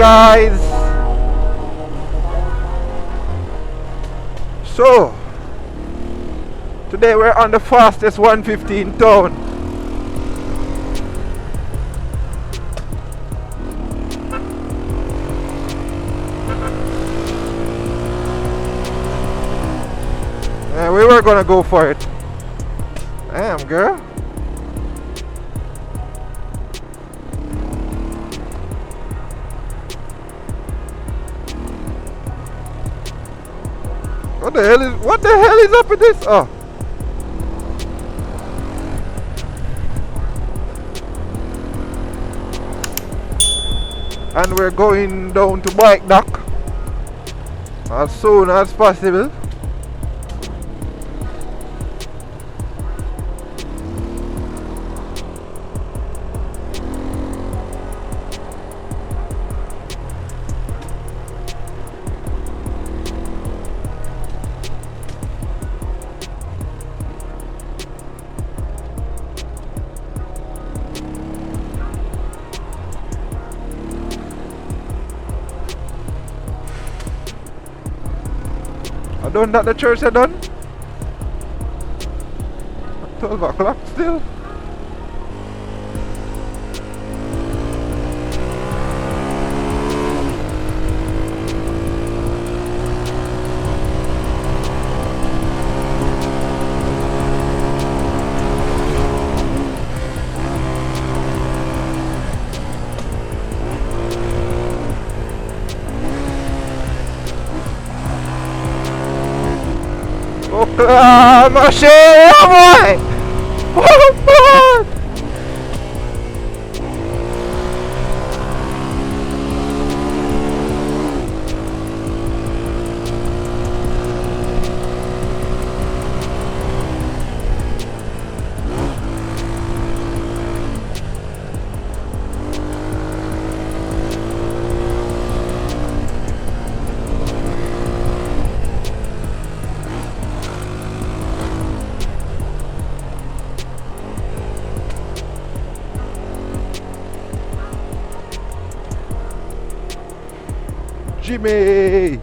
guys? So, today we're on the fastest 115 town. And we were gonna go for it. Damn, girl. What the hell is up with this? Oh. And we're going down to Bike Dock as soon as possible. I done that the church are done. 12 o'clock still. Machine, boy! Jimmy!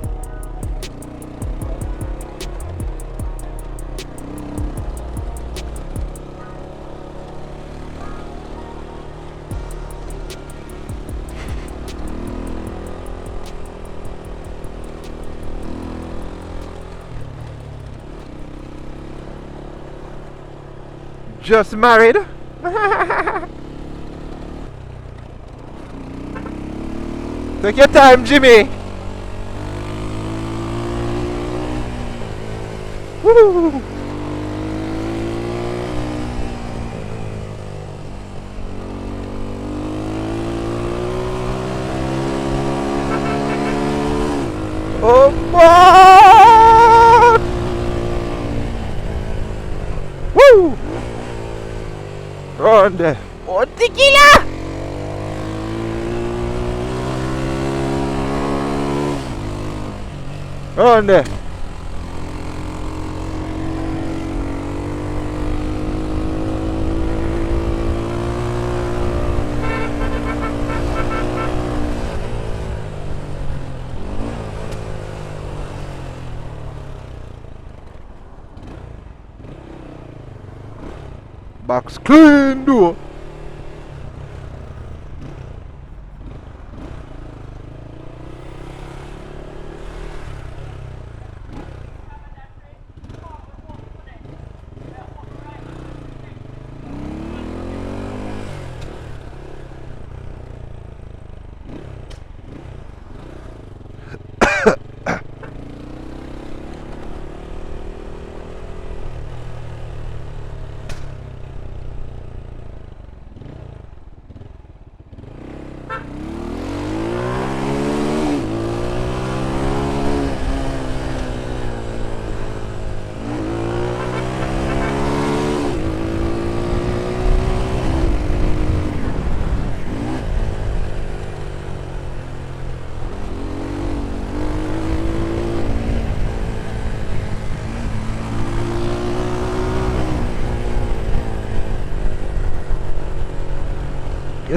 Just married? Take your time, Jimmy! Woo! Oh boy! Woo! Run there. Oh, tequila! Run there. Box clean door.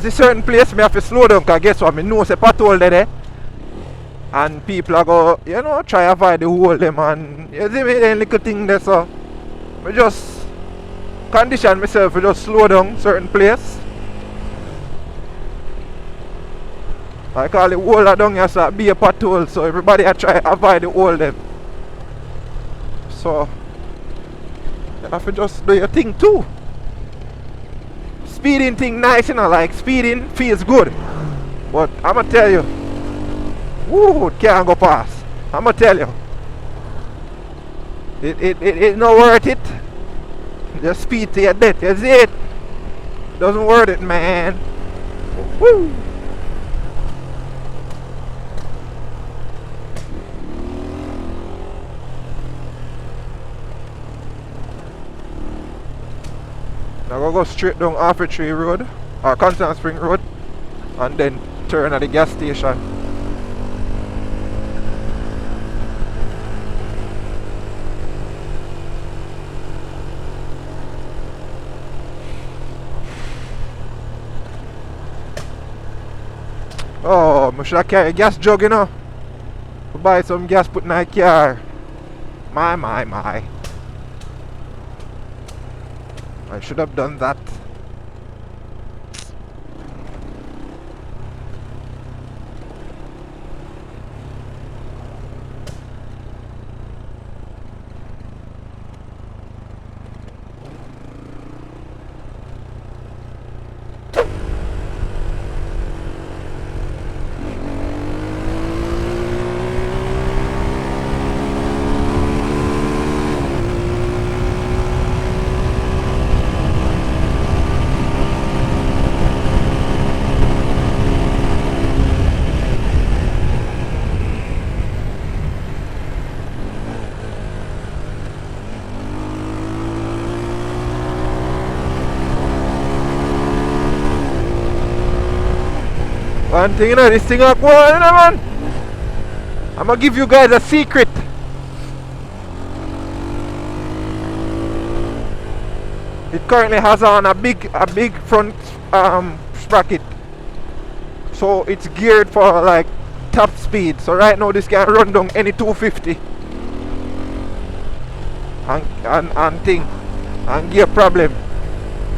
There's a certain place me have to slow down, because guess what, me know say patrol there. And people are go, you know, try avoid the hole them, and you see me any little thing there, so I just condition myself to just slow down certain place. I call it hole down here, so be a patrol, so everybody I try avoid the hole them. So you have to just do your thing too. Speeding thing nice, you know, like speeding feels good. But I'ma tell you, woo, it can't go past. I'ma tell you. It's not worth it. Just speed to your death, you see it? Doesn't worth it, man. Woo! Now we'll go straight down Arthur Tree Road or Constant Spring Road and then turn at the gas station. Oh, I should have carry a gas jug, you know, to buy some gas put in my car. My. I should have done that. One thing, you know, this thing up going, you know, man. I'm gonna give you guys a secret. It currently has on a big front sprocket, so it's geared for like top speed. So right now this can run down any 250 and thing and gear problem.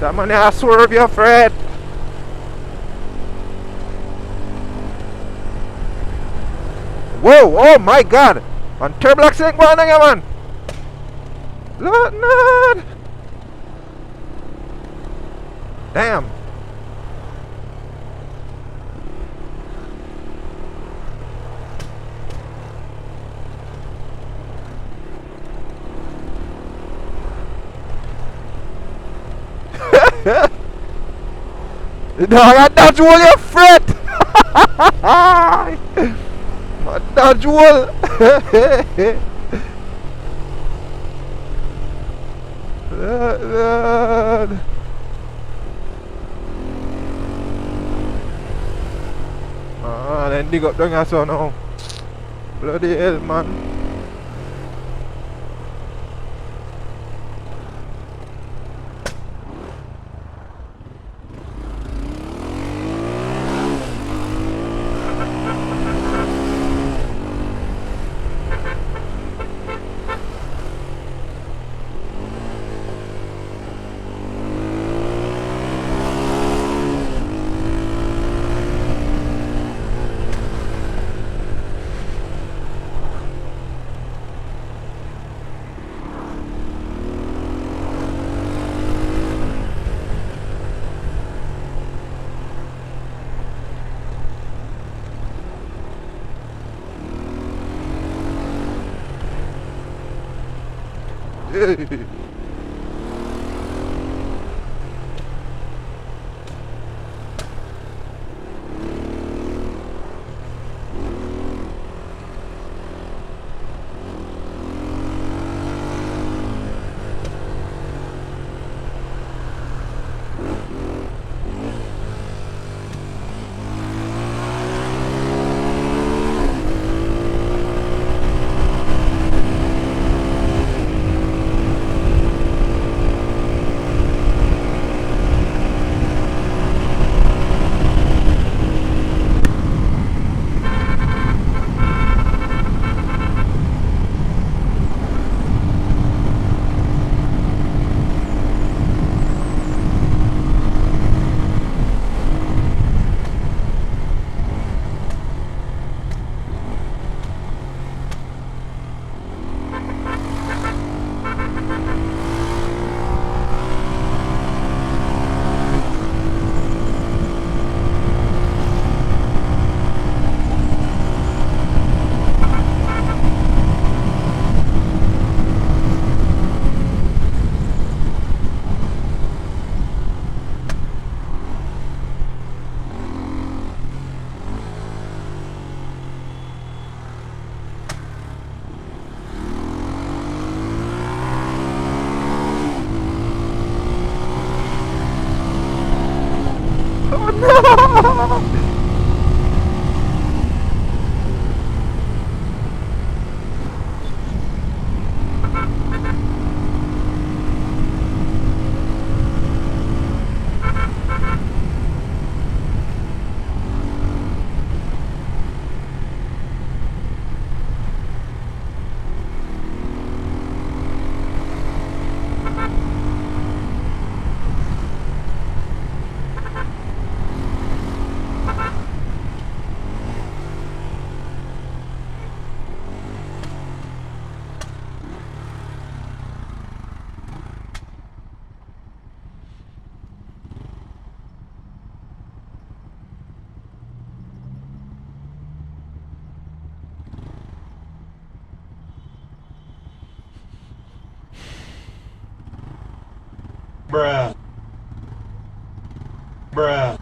So I'm gonna swerve your Fred. Whoa, oh my god! On turbo accent going on, man! Lord! Damn! No, that's all your fret! Dodge wall. Then dig up down here so now. Bloody hell, man. Bruh. Bruh.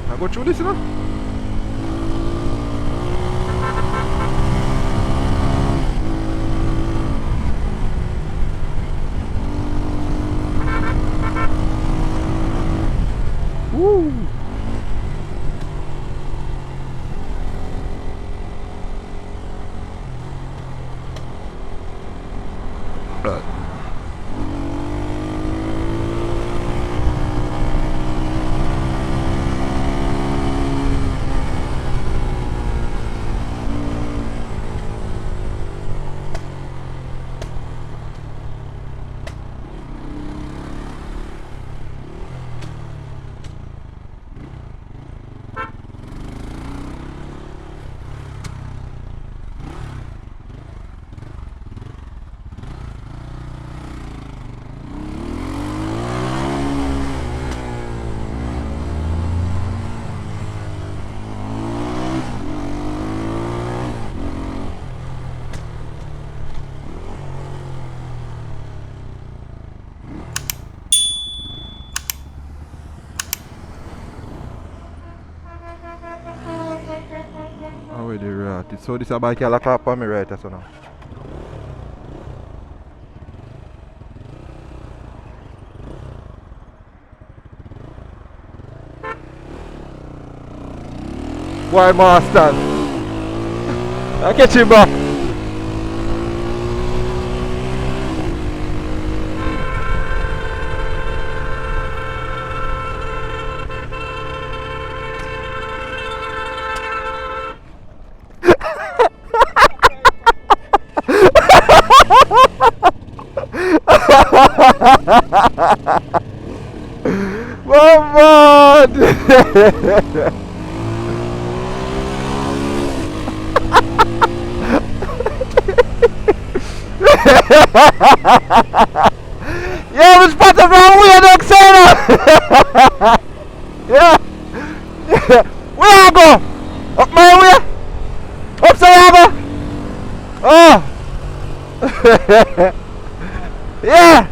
I go through this, you know? Woo! Already right. So this a bike I lock up on me right so now. Why master? I catch him back. Muhammad! Yeah, we spotted wrong way next time. Yeah. Yeah. Where I go? Up my way? Upside I go? Oh. Yeah.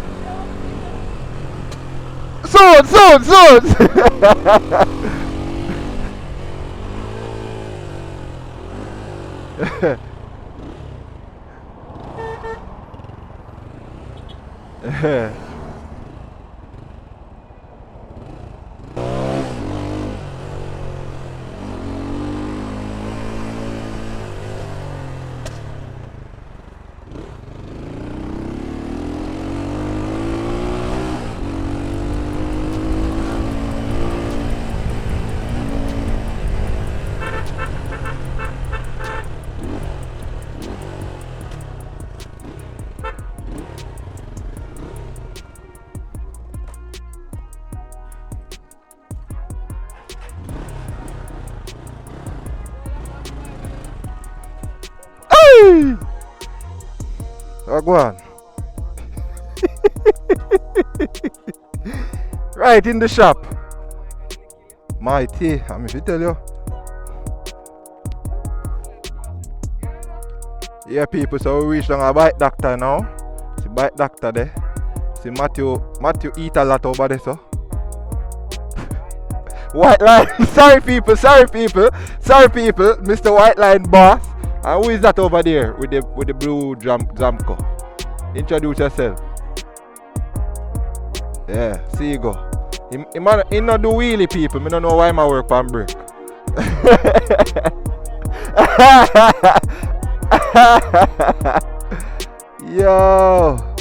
Hey! Oh, go on. Right in the shop. Mighty, I'm if you tell you. Yeah, people, so we reached on a bike doctor now. See bike doctor there. See Matthew eat a lot over there, so. White line, sorry people, Mr. White Line boss. And who is that over there with the blue Zamco? Introduce yourself. Yeah, see you go. He not do wheelie people. I don't know why I work on brick. Yo.